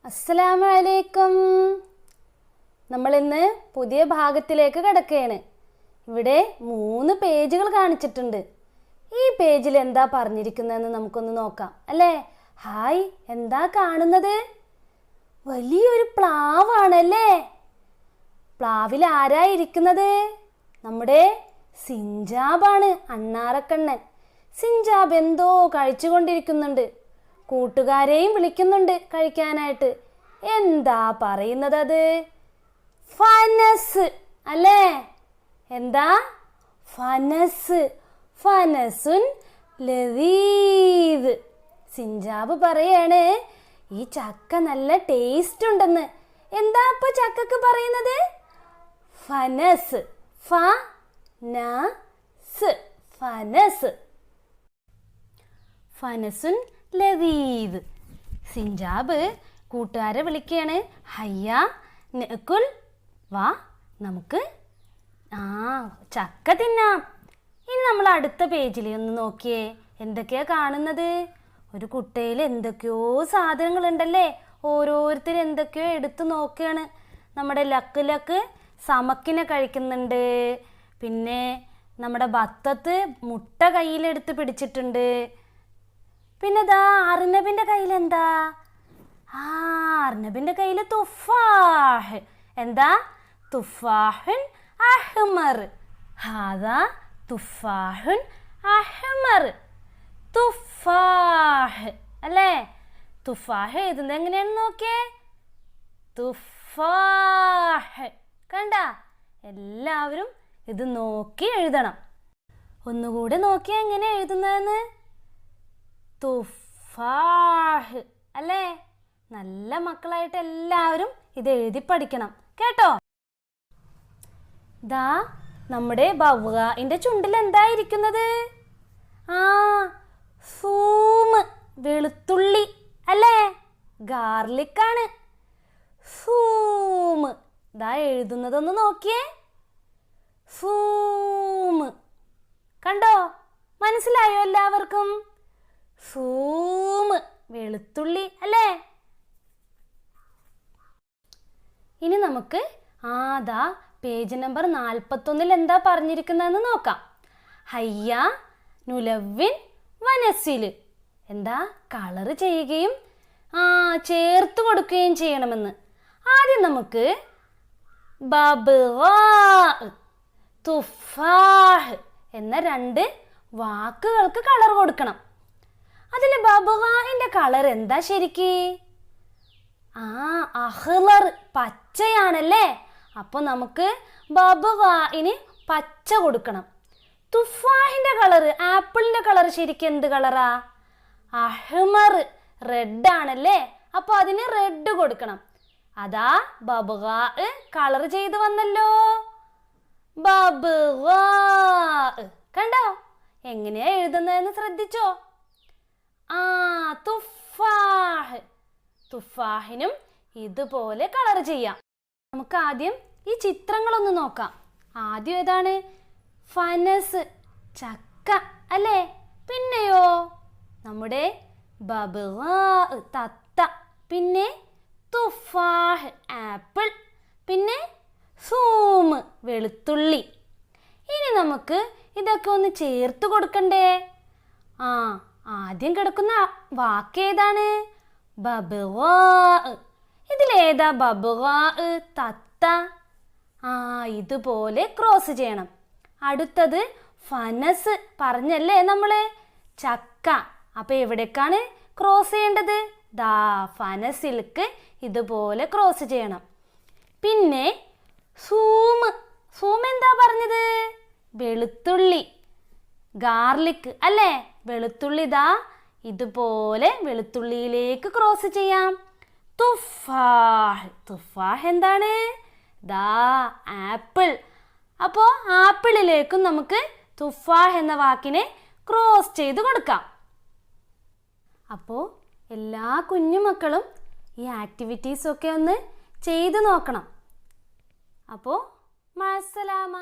അസ്സലാമു അലൈക്കും. നമ്മളിന്ന് പുതിയ ഭാഗത്തിലേക്ക് കടക്കുകയാണ്. ഇവിടെ 3 പേജുകൾ കാണിച്ചിട്ടുണ്ട്. ഈ പേജിൽ എന്താ പറഞ്ഞിരിക്കുന്നതെന്ന് നമുക്കൊന്ന് നോക്കാം അല്ലേ? ഹായ്, എന്താ കാണുന്നത്? വലിയൊരു പ്ലാവാണല്ലേ? പ്ലാവിൽ ആരായിരിക്കുന്നത്? നമ്മുടെ സിഞ്ചാബാണ്, അണ്ണാറക്കണ്ണൻ. സിഞ്ചാബ് എന്തോ കഴിച്ചുകൊണ്ടിരിക്കുന്നുണ്ട്. കൂട്ടുകാരെയും വിളിക്കുന്നുണ്ട് കഴിക്കാനായിട്ട്. എന്താ പറയുന്നത്? അത് ഫനസ് അല്ലേ? എന്താ? ഫനസ്. ഫനസുൻ ലദീദ്. സിഞ്ചാബ് പറയാണ് ഈ ചക്ക നല്ല ടേസ്റ്റ് ഉണ്ടെന്ന്. എന്താ ഇപ്പൊ ചക്കക്ക് പറയുന്നത്? ഫനസ്. ഫനസ്. ഫനസുൻ ലദീദ്. സിഞ്ചാബ് കൂട്ടുകാരെ വിളിക്കുകയാണ്. ഹയ്യ നഅ്കുൽ, വാ നമുക്ക് ചക്ക തിന്നാം. ഇനി നമ്മൾ അടുത്ത പേജിൽ ഒന്ന് നോക്കിയേ, എന്തൊക്കെയാ കാണുന്നത്? ഒരു കുട്ടയിൽ എന്തൊക്കെയോ സാധനങ്ങളുണ്ടല്ലേ? ഓരോരുത്തരും എന്തൊക്കെയോ എടുത്തു നോക്കുകയാണ്. നമ്മുടെ ലക്ക് സമക്കിനെ കഴിക്കുന്നുണ്ട്. പിന്നെ നമ്മുടെ ബത്തത്ത് മുട്ട കയ്യിലെടുത്ത് പിടിച്ചിട്ടുണ്ട്. പിന്നെ ദാ അർനബിന്റെ കയ്യിൽ എന്താ? അർനബിന്റെ കയ്യിൽ തുഫാഹ്. എന്താ? തുഫാഹുൻ അഹ്മർ. ഹാദാ തുഫാഹുൻ അഹ്മർ. തുഫാഹ് അല്ലേ? തുഫാഹ് എഴുതുന്നത് എങ്ങനെയാണെന്ന് നോക്കിയേ. തുഫാഹ്. കണ്ട? എല്ലാവരും ഇത് നോക്കി എഴുതണം. ഒന്നുകൂടെ നോക്കിയാ എങ്ങനെ എഴുതുന്നതെന്ന്. തുഫാഹ് അല്ലേ? നല്ല മക്കളായിട്ട് എല്ലാവരും ഇത് എഴുതി പഠിക്കണം കേട്ടോ. ദാ നമ്മുടെ ബവ്വാഇന്റെ ചുണ്ടിൽ എന്തായിരിക്കുന്നത്? സൂമ്, വെളുത്തുള്ളി അല്ലേ? ഗാർലിക് ആണ്. സൂമ്. ദാ എഴുതുന്നതൊന്ന് നോക്കിയേ. സൂമ്. കണ്ടോ? മനസ്സിലായോ എല്ലാവർക്കും? സൂമ്, വെളുത്തുള്ളി അല്ലേ? ഇനി നമുക്ക് ദാ പേജ് നമ്പർ 41 എന്താ പറഞ്ഞിരിക്കുന്നതെന്ന് നോക്കാം. ഹയ്യ നുലവ്വിൻ വനസ്സില്. എന്താ? കളർ ചെയ്യുകയും ചേർത്ത് കൊടുക്കുകയും ചെയ്യണമെന്ന്. ആദ്യം നമുക്ക് ബബ്ഗാ, തുഫാഹ് എന്ന 2 വാക്കുകൾക്ക് കളർ കൊടുക്കണം. അതിൽ ബബ്ഗാഇന്റെ കളർ എന്താ ശരിക്ക്? അഹ്ലർ, പച്ചയാണല്ലേ? അപ്പൊ നമുക്ക് ബബ്ഗാഇന് പച്ച കൊടുക്കണം. തുഫാഹിന്റെ കളർ, ആപ്പിളിന്റെ കളർ ശരിക്കും എന്ത് കളറാ? അഹ്മർ, റെഡ് ആണല്ലേ? അപ്പൊ അതിന് റെഡ് കൊടുക്കണം. അതാ ബബ്ഗാ കളർ ചെയ്ത് വന്നല്ലോ. ബബ്ഗാ. കണ്ടോ എങ്ങനെയാ എഴുതുന്നതെന്ന് ശ്രദ്ധിച്ചോ? തുഫാഹ്. തുഫാഹിനും ഇതുപോലെ കളർ ചെയ്യാം. നമുക്ക് ആദ്യം ഈ ചിത്രങ്ങളൊന്ന് നോക്കാം. ആദ്യം ഏതാണ്? ഫനസ്, ചക്ക അല്ലേ? പിന്നെയോ നമ്മുടെ ബബ്ഗാ, തത്ത. പിന്നെ തുഫാഹ്, ആപ്പിൾ. പിന്നെ സൂമ്, വെളുത്തുള്ളി. ഇനി നമുക്ക് ഇതൊക്കെ ഒന്ന് ചേർത്ത് കൊടുക്കണ്ടേ? ആദ്യം കിടക്കുന്ന വാക്ക് ഏതാണ്? ബബ്ഗാ. ഇതിലേതാ ബബ്ഗാ? തത്ത. ഇതുപോലെ ക്രോസ് ചെയ്യണം. അടുത്തത് ഫനസ്, പറഞ്ഞല്ലേ നമ്മള്? ചക്ക. അപ്പൊ എവിടേക്കാണ് ക്രോസ് ചെയ്യേണ്ടത്? ദാ ഫനസിൽക്ക് ഇതുപോലെ ക്രോസ് ചെയ്യണം. പിന്നെ സൂമ്. സൂമ് എന്താ പറഞ്ഞത്? വെളുത്തുള്ളി, ഗാർലിക് അല്ലേ? വെളുത്തുള്ളി ദാ ഇതുപോലെ വെളുത്തുള്ളിയിലേക്ക് ക്രോസ് ചെയ്യാം. തുഫാഹ്. തുഫാഹ് എന്താണ്? ദാ ആപ്പിൾ. അപ്പോ ആപ്പിളിലേക്കും നമുക്ക് തുഫാഹ് എന്ന വാക്കിനെ ക്രോസ് ചെയ്ത് കൊടുക്കാം. അപ്പോൾ എല്ലാ കുഞ്ഞുമക്കളും ഈ ആക്ടിവിറ്റീസ് ഒക്കെ ഒന്ന് ചെയ്തു നോക്കണം. അപ്പോൾ മഅസ്സലാമ.